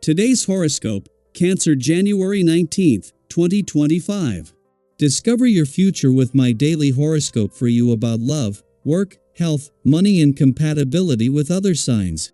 Today's horoscope, Cancer January 19th, 2025. Discover your future with my daily horoscope for you about love, work, health, money and compatibility with other signs.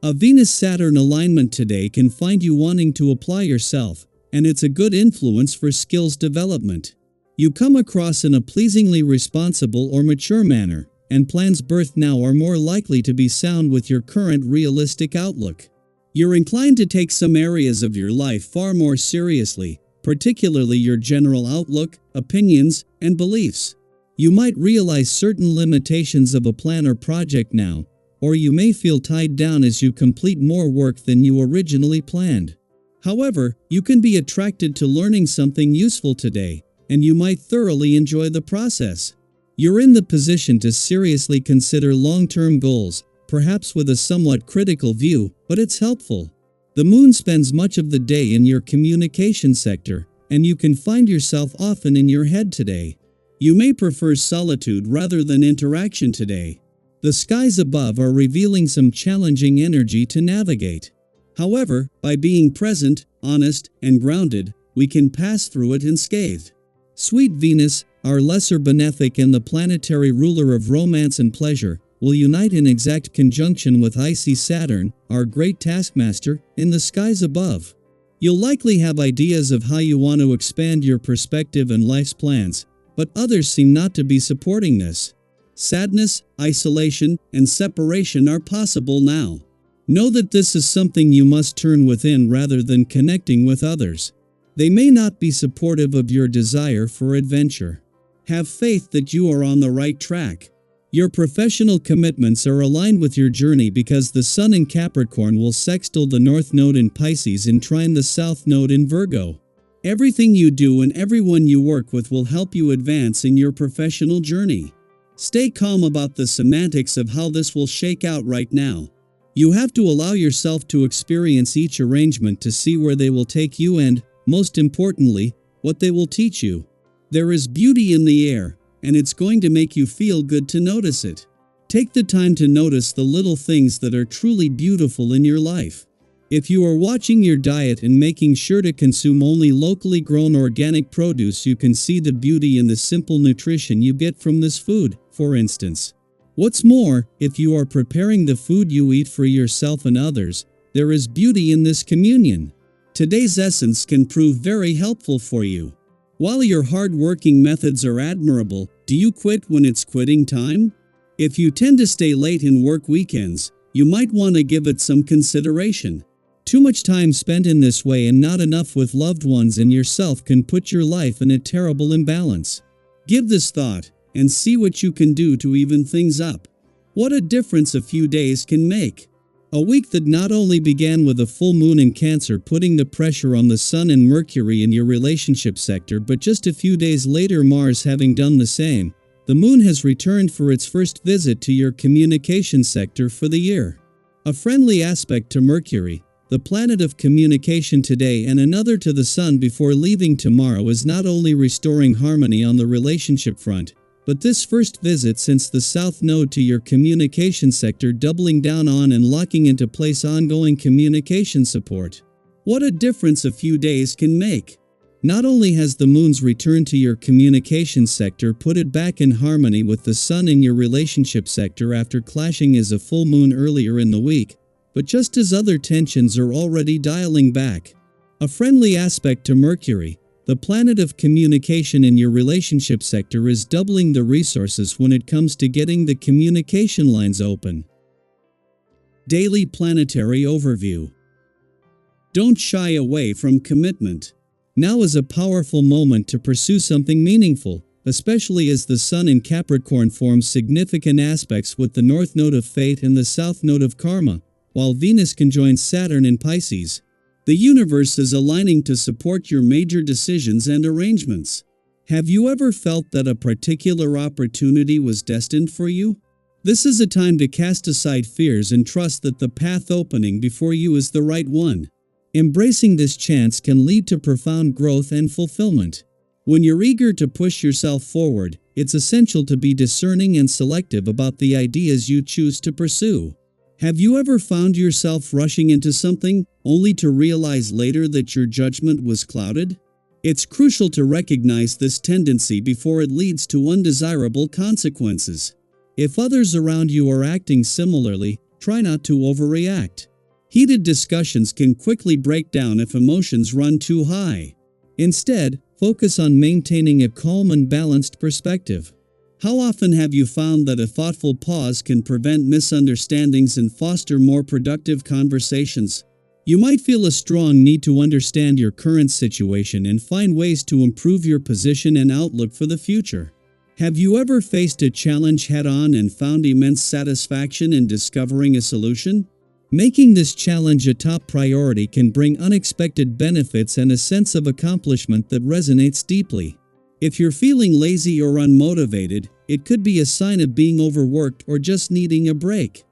A Venus-Saturn alignment today can find you wanting to apply yourself, and it's a good influence for skills development. You come across in a pleasingly responsible or mature manner, and plans birthed now are more likely to be sound with your current realistic outlook. You're inclined to take some areas of your life far more seriously, particularly your general outlook, opinions, and beliefs. You might realize certain limitations of a plan or project now, or you may feel tied down as you complete more work than you originally planned. However, you can be attracted to learning something useful today, and you might thoroughly enjoy the process. You're in the position to seriously consider long-term goals, perhaps with a somewhat critical view, but it's helpful. The moon spends much of the day in your communication sector, and you can find yourself often in your head today. You may prefer solitude rather than interaction today. The skies above are revealing some challenging energy to navigate. However, by being present, honest, and grounded, we can pass through it unscathed. Sweet Venus, our lesser benefic and the planetary ruler of romance and pleasure, will unite in exact conjunction with icy Saturn, our great taskmaster, in the skies above. You'll likely have ideas of how you want to expand your perspective and life's plans, but others seem not to be supporting this. Sadness, isolation, and separation are possible now. Know that this is something you must turn within rather than connecting with others. They may not be supportive of your desire for adventure. Have faith that you are on the right track. Your professional commitments are aligned with your journey because the Sun in Capricorn will sextile the North Node in Pisces and trine the South Node in Virgo. Everything you do and everyone you work with will help you advance in your professional journey. Stay calm about the semantics of how this will shake out right now. You have to allow yourself to experience each arrangement to see where they will take you and, most importantly, what they will teach you. There is beauty in the air, and it's going to make you feel good to notice it. Take the time to notice the little things that are truly beautiful in your life. If you are watching your diet and making sure to consume only locally grown organic produce, you can see the beauty in the simple nutrition you get from this food, for instance. What's more, if you are preparing the food you eat for yourself and others, there is beauty in this communion. Today's essence can prove very helpful for you. While your hard-working methods are admirable, do you quit when it's quitting time? If you tend to stay late in work weekends, you might want to give it some consideration. Too much time spent in this way and not enough with loved ones and yourself can put your life in a terrible imbalance. Give this thought, and see what you can do to even things up. What a difference a few days can make. A week that not only began with a full moon in Cancer putting the pressure on the Sun and Mercury in your relationship sector, but just a few days later Mars having done the same, the moon has returned for its first visit to your communication sector for the year. A friendly aspect to Mercury, the planet of communication today, and another to the Sun before leaving tomorrow is not only restoring harmony on the relationship front, but this first visit since the South Node to your communication sector doubling down on and locking into place ongoing communication support. What a difference a few days can make. Not only has the moon's return to your communication sector put it back in harmony with the Sun in your relationship sector after clashing as a full moon earlier in the week, but just as other tensions are already dialing back. A friendly aspect to Mercury, the planet of communication in your relationship sector, is doubling the resources when it comes to getting the communication lines open. Daily Planetary Overview. Don't shy away from commitment. Now is a powerful moment to pursue something meaningful, especially as the Sun in Capricorn forms significant aspects with the North Node of Fate and the South Node of Karma, while Venus conjoins Saturn in Pisces. The universe is aligning to support your major decisions and arrangements. Have you ever felt that a particular opportunity was destined for you? This is a time to cast aside fears and trust that the path opening before you is the right one. Embracing this chance can lead to profound growth and fulfillment. When you're eager to push yourself forward, it's essential to be discerning and selective about the ideas you choose to pursue. Have you ever found yourself rushing into something, only to realize later that your judgment was clouded? It's crucial to recognize this tendency before it leads to undesirable consequences. If others around you are acting similarly, try not to overreact. Heated discussions can quickly break down if emotions run too high. Instead, focus on maintaining a calm and balanced perspective. How often have you found that a thoughtful pause can prevent misunderstandings and foster more productive conversations? You might feel a strong need to understand your current situation and find ways to improve your position and outlook for the future. Have you ever faced a challenge head-on and found immense satisfaction in discovering a solution? Making this challenge a top priority can bring unexpected benefits and a sense of accomplishment that resonates deeply. If you're feeling lazy or unmotivated, it could be a sign of being overworked or just needing a break.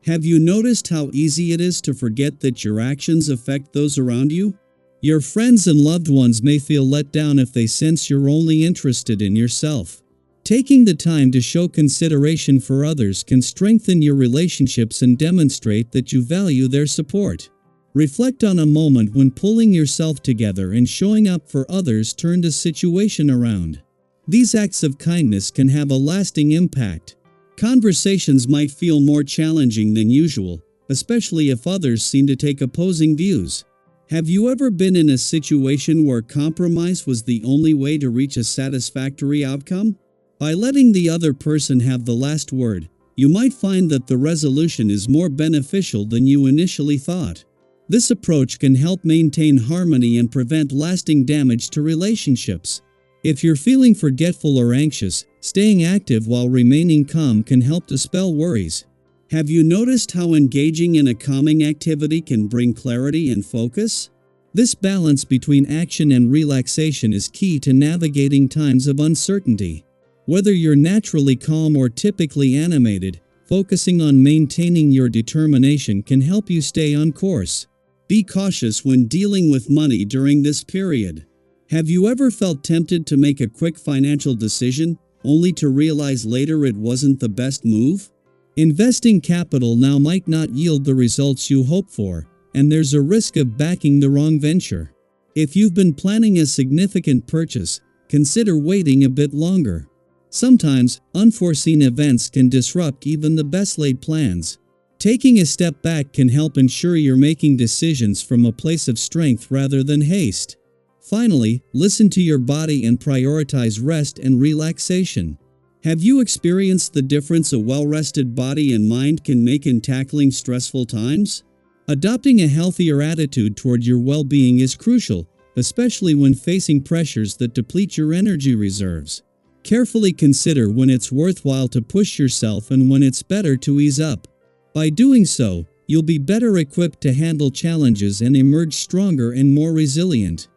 Have you noticed how easy it is to forget that your actions affect those around you? Your friends and loved ones may feel let down if they sense you're only interested in yourself. Taking the time to show consideration for others can strengthen your relationships and demonstrate that you value their support. Reflect on a moment when pulling yourself together and showing up for others turned a situation around. These acts of kindness can have a lasting impact. Conversations might feel more challenging than usual, especially if others seem to take opposing views. Have you ever been in a situation where compromise was the only way to reach a satisfactory outcome? By letting the other person have the last word, you might find that the resolution is more beneficial than you initially thought. This approach can help maintain harmony and prevent lasting damage to relationships. If you're feeling forgetful or anxious, staying active while remaining calm can help dispel worries. Have you noticed how engaging in a calming activity can bring clarity and focus? This balance between action and relaxation is key to navigating times of uncertainty. Whether you're naturally calm or typically animated, focusing on maintaining your determination can help you stay on course. Be cautious when dealing with money during this period. Have you ever felt tempted to make a quick financial decision, only to realize later it wasn't the best move? Investing capital now might not yield the results you hope for, and there's a risk of backing the wrong venture. If you've been planning a significant purchase, consider waiting a bit longer. Sometimes, unforeseen events can disrupt even the best-laid plans. Taking a step back can help ensure you're making decisions from a place of strength rather than haste. Finally, listen to your body and prioritize rest and relaxation. Have you experienced the difference a well-rested body and mind can make in tackling stressful times? Adopting a healthier attitude toward your well-being is crucial, especially when facing pressures that deplete your energy reserves. Carefully consider when it's worthwhile to push yourself and when it's better to ease up. By doing so, you'll be better equipped to handle challenges and emerge stronger and more resilient.